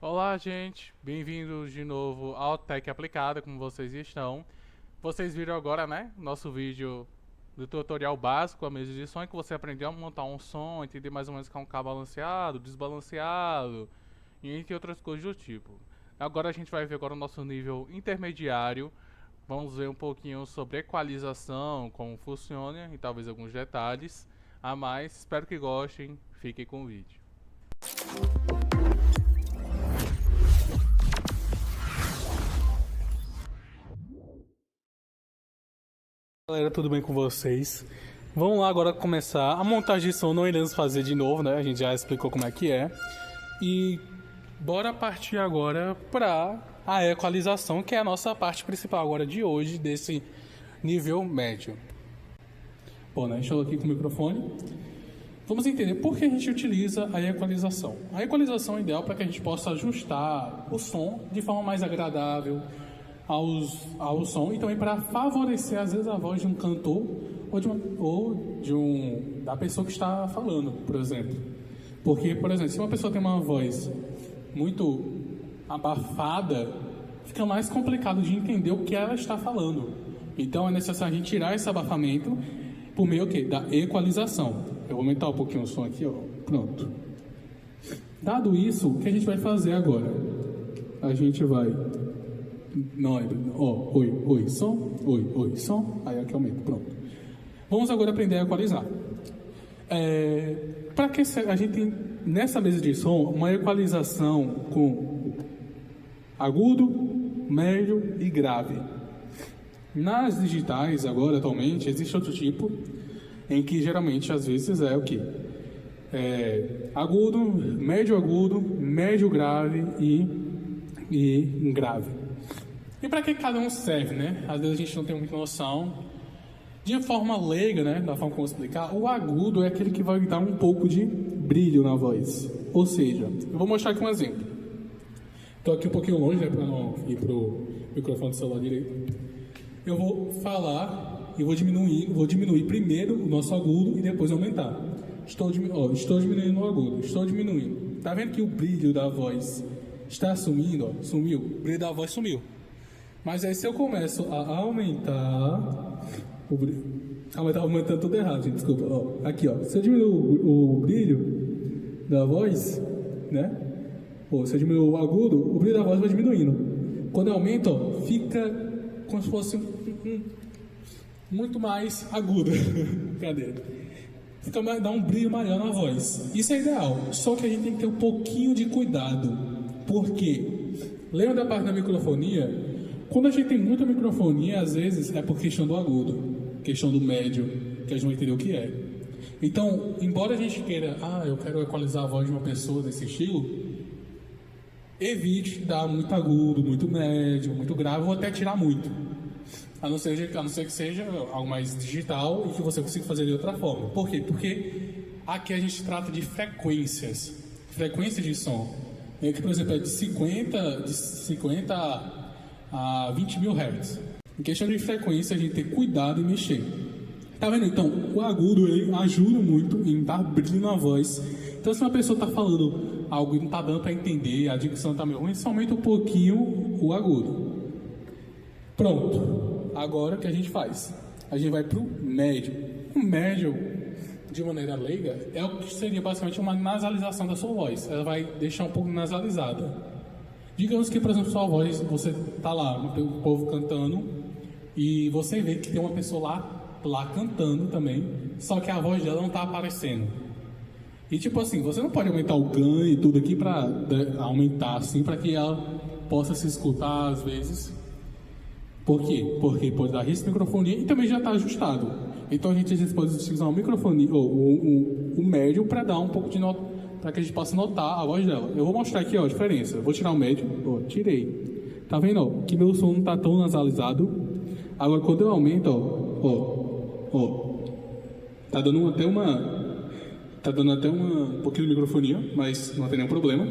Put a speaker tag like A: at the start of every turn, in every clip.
A: Olá, gente. Bem-vindos de novo ao Tech Aplicada, como vocês estão. Vocês viram agora, né, nosso vídeo do tutorial básico, a mesa de som, em que você aprendeu a montar um som, entender mais ou menos que é um cabo balanceado, desbalanceado, e entre outras coisas do tipo. Agora a gente vai ver agora o nosso nível intermediário. Vamos ver um pouquinho sobre equalização, como funciona e talvez alguns detalhes a mais. Espero que gostem. Fiquem com o vídeo. Galera, tudo bem com vocês? Vamos lá agora começar. A montagem de som não iremos fazer de novo, né? A gente já explicou como é que é. E bora partir agora para a equalização, que é a nossa parte principal agora de hoje, desse nível médio. Bom, né? Estou aqui com o microfone. Vamos entender por que a gente utiliza a equalização. A equalização é ideal para que a gente possa ajustar o som de forma mais agradável ao som e também para favorecer às vezes a voz de um cantor da pessoa que está falando, por exemplo. Porque, por exemplo, se uma pessoa tem uma voz muito abafada, fica mais complicado de entender o que ela está falando. Então é necessário a gente tirar esse abafamento por meio da equalização. Eu vou aumentar um pouquinho o som aqui, ó. Pronto. Dado isso, o que a gente vai fazer agora? A gente vai... Não, ó, oi, som. Oi, som. Aí aqui aumenta, pronto. Vamos agora aprender a equalizar. Para que a gente tem nessa mesa de som uma equalização com agudo, médio e grave. Nas digitais, agora, atualmente, existe outro tipo, em que geralmente, às vezes, é o quê? Agudo, médio grave e grave. E para que cada um serve, né? Às vezes a gente não tem muita noção. De forma leiga, né? Da forma como explicar, o agudo é aquele que vai dar um pouco de brilho na voz. Ou seja, eu vou mostrar aqui um exemplo. Estou aqui um pouquinho longe, né? Para não ir pro microfone do celular direito. Eu vou falar e vou diminuir primeiro o nosso agudo e depois aumentar. Estou diminuindo o agudo, estou diminuindo. Tá vendo que o brilho da voz está sumindo? Ó, sumiu, o brilho da voz sumiu. Mas aí se eu começo a aumentar o brilho, aumentando tudo errado, gente, desculpa. Ó, aqui, ó, se eu diminuir o brilho da voz, né? Ou se eu diminuir o agudo, o brilho da voz vai diminuindo. Quando eu aumento, ó, fica como se fosse muito mais agudo. Cadê? Dá um brilho maior na voz. Isso é ideal. Só que a gente tem que ter um pouquinho de cuidado. Por quê? Lembra da parte da microfonia? Quando a gente tem muita microfonia, às vezes é por questão do agudo, questão do médio, que a gente não entendeu o que é. Então, embora a gente queira, eu quero equalizar a voz de uma pessoa desse estilo, evite dar muito agudo, muito médio, muito grave, ou até tirar muito. A não ser que seja algo mais digital e que você consiga fazer de outra forma. Por quê? Porque aqui a gente trata de frequências de som. Que, por exemplo, é de 50 a 20 mil Hz. Em questão de frequência, a gente tem cuidado em mexer. Tá vendo? Então, o agudo ele ajuda muito em dar brilho na voz. Então, se uma pessoa está falando algo e não está dando para entender, a dicção está meio ruim, só aumenta um pouquinho o agudo. Pronto. Agora o que a gente faz? A gente vai para o médio. O médio, de maneira leiga, é o que seria basicamente uma nasalização da sua voz. Ela vai deixar um pouco nasalizada. Digamos que, por exemplo, sua voz, você tá lá, o povo cantando, e você vê que tem uma pessoa lá cantando também, só que a voz dela não tá aparecendo. E tipo assim, você não pode aumentar o ganho e tudo aqui para aumentar assim, para que ela possa se escutar às vezes. Por quê? Porque pode dar risco de microfonia e também já está ajustado. Então a gente às vezes pode utilizar o microfone ou o médio para dar um pouco de nota, para que a gente possa notar a voz dela. Eu vou mostrar aqui, ó, a diferença. Eu vou tirar o médio, ó, tirei. Tá vendo, ó, que meu som não tá tão nasalizado. Agora quando eu aumento, ó, tá dando até um pouquinho de microfonia, mas não tem nenhum problema.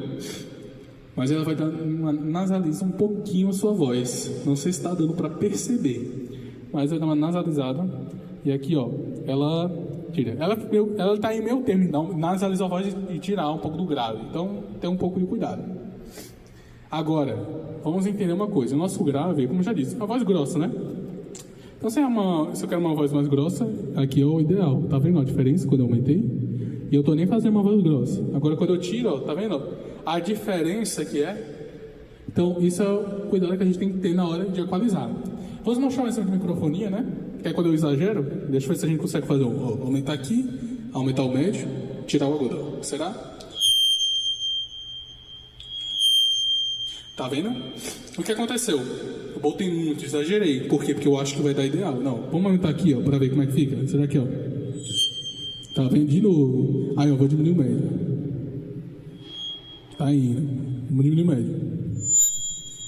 A: Mas ela vai dar nasaliza um pouquinho a sua voz. Não sei se está dando para perceber, mas vai dar uma nasalizada. E aqui, ó, ela tira. Ela está em meio termo, então nasalizar a voz e tirar um pouco do grave. Então, tem um pouco de cuidado. Agora, vamos entender uma coisa. O nosso grave, como eu já disse, é a voz grossa, né? Então, se eu quero uma voz mais grossa, aqui é o ideal. Tá vendo a diferença quando eu aumentei? E eu tô nem fazendo uma voz grossa. Agora, quando eu tiro, ó, tá vendo a diferença que é? Então, isso é o cuidado que a gente tem que ter na hora de equalizar. Vamos mostrar um exemplo de microfonia, né? Que é quando eu exagero. Deixa eu ver se a gente consegue fazer aumentar aqui, aumentar o médio, tirar o agudo. Será? Tá vendo? O que aconteceu? Eu botei muito, exagerei. Por quê? Porque eu acho que vai dar ideal. Não, vamos aumentar aqui, ó, pra ver como é que fica. Será que, ó? Tá vendo de novo? Aí, eu vou diminuir o médio. Tá indo. Vamos diminuir o médio.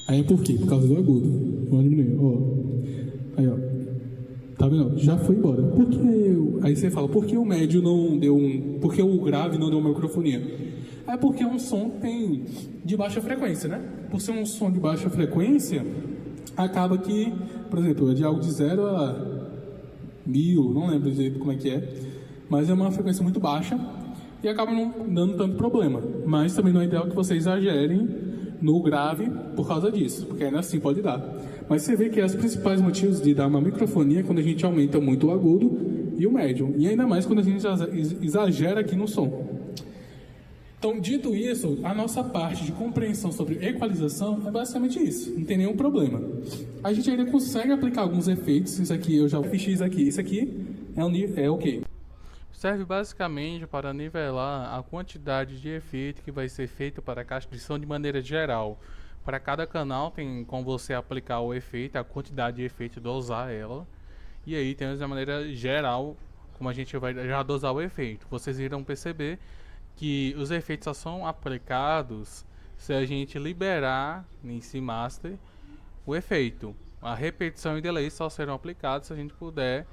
A: Aí, por quê? Por causa do agudo. Vamos diminuir, ó. Aí, ó. Tá vendo? Já foi embora. Por que Aí você fala, por que o médio não deu por que o grave não deu uma microfonia? É porque um som tem de baixa frequência, né? Por ser um som de baixa frequência, acaba que, por exemplo, é de algo de 0 a 1000, não lembro direito como é que é, mas é uma frequência muito baixa e acaba não dando tanto problema. Mas também não é ideal que vocês exagerem no grave por causa disso, porque ainda assim pode dar. Mas você vê que os principais motivos de dar uma microfonia é quando a gente aumenta muito o agudo e o médio, e ainda mais quando a gente exagera aqui no som. Então, dito isso, a nossa parte de compreensão sobre equalização é basicamente isso, não tem nenhum problema. A gente ainda consegue aplicar alguns efeitos, isso aqui eu já fiz aqui, isso aqui é ok.
B: Serve basicamente para nivelar a quantidade de efeito que vai ser feito para a caixa de som de maneira geral. Para cada canal tem como você aplicar o efeito, a quantidade de efeito, dosar ela. E aí temos a maneira geral, como a gente vai já dosar o efeito. Vocês irão perceber que os efeitos só são aplicados se a gente liberar em Master o efeito. A repetição e delay só serão aplicados se a gente puder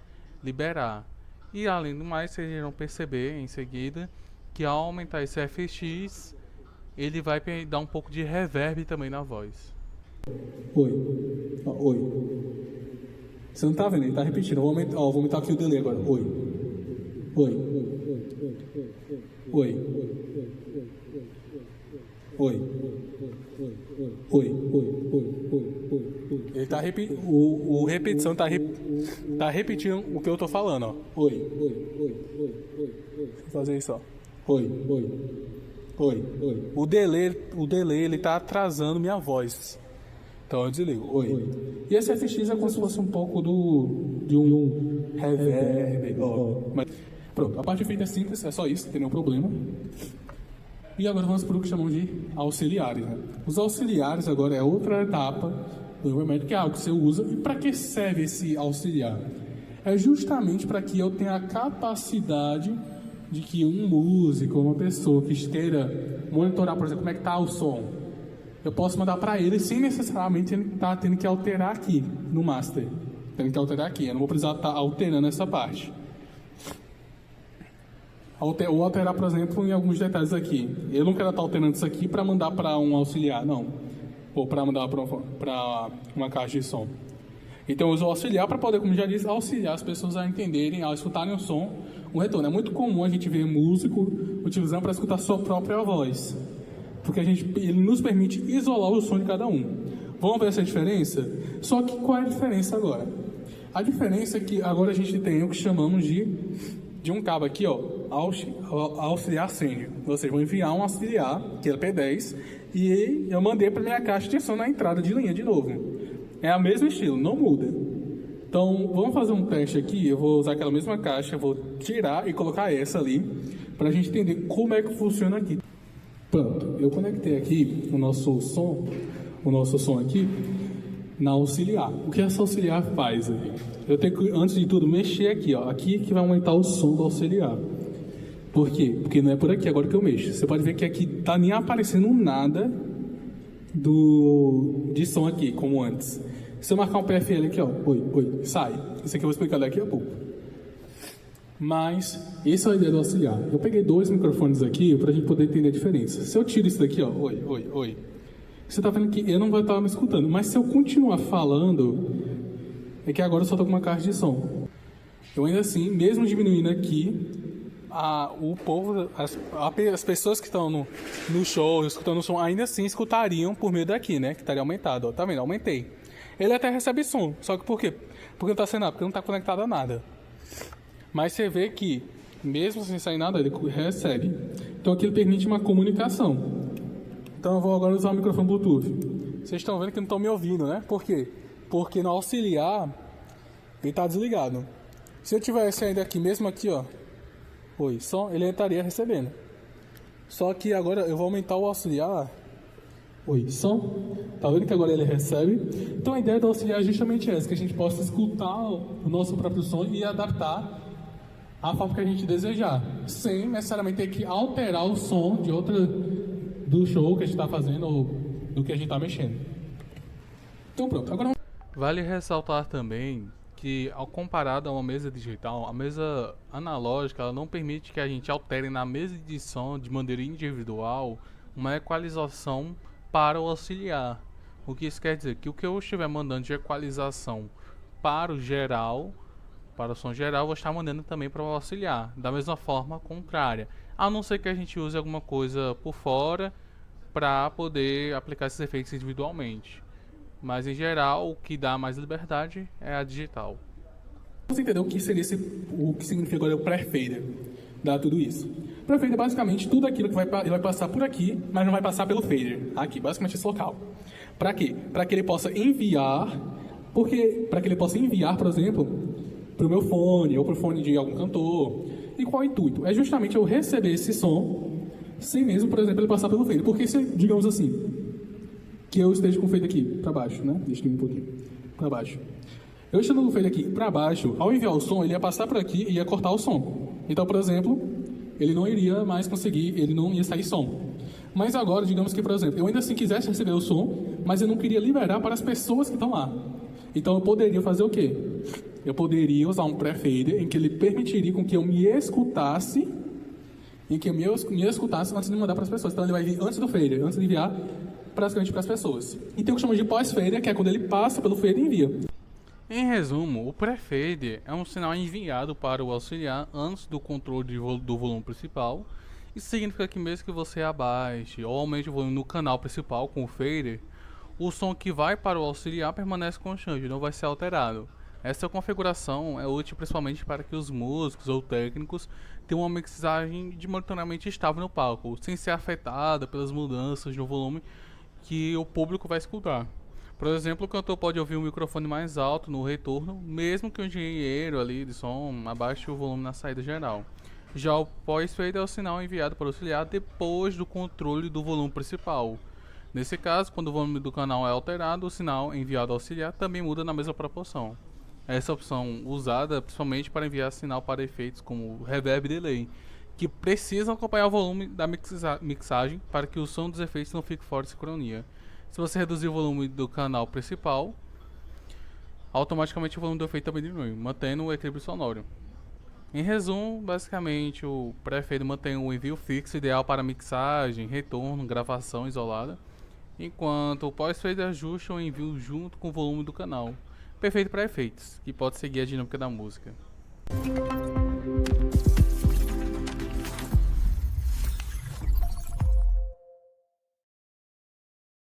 B: liberar. E além do mais, vocês irão perceber em seguida que ao aumentar esse FX, ele vai dar um pouco de reverb também na voz.
A: Oi. Oi. Você não tá vendo, ele tá repetindo. Vou aumentar aqui o delay agora. Oi. Oi. Oi. Oi. Oi. Ele tá repetindo. O repetição tá repetindo o que eu tô falando, ó. Oi. Vou fazer isso, ó. Oi. O delay ele tá atrasando minha voz. Então eu desligo. Oi. E esse FX é como se fosse um pouco de um reverb. Mas pronto, a parte de efeito é simples, é só isso, não tem nenhum problema. E agora vamos para o que chamamos de auxiliares, né? Os auxiliares agora é outra etapa do remédio, que é algo que você usa. E para que serve esse auxiliar? É justamente para que eu tenha a capacidade de que um músico, uma pessoa que queira monitorar, por exemplo, como é que está o som, eu posso mandar para ele sem necessariamente estar tendo que alterar aqui no master. Tendo que alterar aqui, eu não vou precisar estar alterando essa parte. Ou alterar, por exemplo, em alguns detalhes aqui. Eu não quero estar alterando isso aqui para mandar para um auxiliar, não. Ou para mandar para uma caixa de som. Então eu uso o auxiliar para poder, como já disse, auxiliar as pessoas a entenderem, ao escutarem o som, o retorno. É muito comum a gente ver músico utilizando para escutar sua própria voz. Porque ele nos permite isolar o som de cada um. Vamos ver essa diferença? Só que qual é a diferença agora? A diferença é que agora a gente tem o que chamamos de um cabo aqui, ó, auxiliar send. Vocês vão enviar um auxiliar, que é P10, e eu mandei para minha caixa de som na entrada de linha de novo. É o mesmo estilo, não muda. Então, vamos fazer um teste aqui. Eu vou usar aquela mesma caixa, vou tirar e colocar essa ali, para a gente entender como é que funciona aqui. Pronto, eu conectei aqui o nosso som aqui na auxiliar. O que essa auxiliar faz aqui? Eu tenho que, antes de tudo, mexer aqui, ó. Aqui que vai aumentar o som do auxiliar. Por quê? Porque não é por aqui agora que eu mexo. Você pode ver que aqui tá nem aparecendo nada de som aqui, como antes. Se eu marcar um PFL aqui, ó, oi, sai. Isso aqui eu vou explicar daqui a pouco. Mas, essa é a ideia do auxiliar. Eu peguei 2 microfones aqui para a gente poder entender a diferença. Se eu tiro isso daqui, ó, oi. Você tá vendo que eu não vou estar me escutando. Mas se eu continuar falando, é que agora eu só tô com uma caixa de som. Eu ainda assim, mesmo diminuindo aqui, o povo, as pessoas que estão no show, escutando o som, ainda assim escutariam por meio daqui, né? Que estaria aumentado, ó. Tá vendo? Aumentei. Ele até recebe som, só que por quê? Porque não tá sendo nada, porque não tá conectado a nada. Mas você vê que, mesmo sem sair nada, ele recebe. Então aqui ele permite uma comunicação. Então eu vou agora usar o microfone Bluetooth. Vocês estão vendo que não estão me ouvindo, né? Por quê? Porque no auxiliar ele tá desligado. Se eu tivesse ainda aqui, mesmo aqui, ó, oi, som, ele estaria recebendo. Só que agora eu vou aumentar o auxiliar. Oi, som. Tá vendo que agora ele recebe? Então a ideia do auxiliar é justamente essa, que a gente possa escutar o nosso próprio som e adaptar a forma que a gente desejar, sem necessariamente ter que alterar o som de outra do show que a gente está fazendo ou do que a gente está mexendo. Então pronto, agora
B: Vale ressaltar também que, ao comparado a uma mesa digital, a mesa analógica ela não permite que a gente altere na mesa de som de maneira individual uma equalização para o auxiliar. O que isso quer dizer? Que o que eu estiver mandando de equalização para o geral, para o som geral, eu vou estar mandando também para o auxiliar, da mesma forma contrária, a não ser que a gente use alguma coisa por fora para poder aplicar esses efeitos individualmente. Mas em geral, o que dá mais liberdade é a digital.
A: você entendeu o que seria o que significa agora o pré-fader, dá tudo isso. Pré-fader é basicamente tudo aquilo que ele vai passar por aqui, mas não vai passar pelo fader, aqui, basicamente esse local. Para quê? Para que ele possa enviar, para que ele possa enviar, por exemplo, para o meu fone ou para o fone de algum cantor. E qual é o intuito? É justamente eu receber esse som sem mesmo, por exemplo, ele passar pelo fader. Porque se, digamos assim, que eu esteja com o fader aqui para baixo, né? Deixa eu ir um pouquinho para baixo. Eu estando com o fader aqui para baixo, ao enviar o som, ele ia passar por aqui e ia cortar o som. Então, por exemplo, ele não iria mais conseguir, ele não ia sair som. Mas agora, digamos que, por exemplo, eu ainda assim quisesse receber o som, mas eu não queria liberar para as pessoas que estão lá. Então eu poderia fazer o quê? Eu poderia usar um pré-fader em que ele permitiria com que eu me escutasse, antes de mandar para as pessoas. Então ele vai vir antes do fader, antes de enviar praticamente para as pessoas. E tem o que chamamos de pós-fader, que é quando ele passa pelo fader e envia.
B: Em resumo, o pré-fader é um sinal enviado para o auxiliar antes do controle do volume principal. Isso significa que mesmo que você abaixe ou aumente o volume no canal principal com o fader, o som que vai para o auxiliar permanece constante, não vai ser alterado. Essa configuração é útil principalmente para que os músicos ou técnicos tenham uma mixagem de monitoramento estável no palco, sem ser afetada pelas mudanças no volume que o público vai escutar. Por exemplo, o cantor pode ouvir um microfone mais alto no retorno, mesmo que o engenheiro ali de som abaixe o volume na saída geral. Já o pós-fader é o sinal enviado para o auxiliar depois do controle do volume principal. Nesse caso, quando o volume do canal é alterado, o sinal enviado ao auxiliar também muda na mesma proporção. Essa opção usada principalmente para enviar sinal para efeitos como reverb e delay, que precisam acompanhar o volume da mixagem para que o som dos efeitos não fique fora de sincronia. Se você reduzir o volume do canal principal, automaticamente o volume do efeito também diminui, mantendo o equilíbrio sonoro. Em resumo, basicamente o pré-fader mantém o envio fixo ideal para mixagem, retorno, gravação isolada, enquanto o pós-fader ajusta o envio junto com o volume do canal, perfeito para efeitos, que pode seguir a dinâmica da música.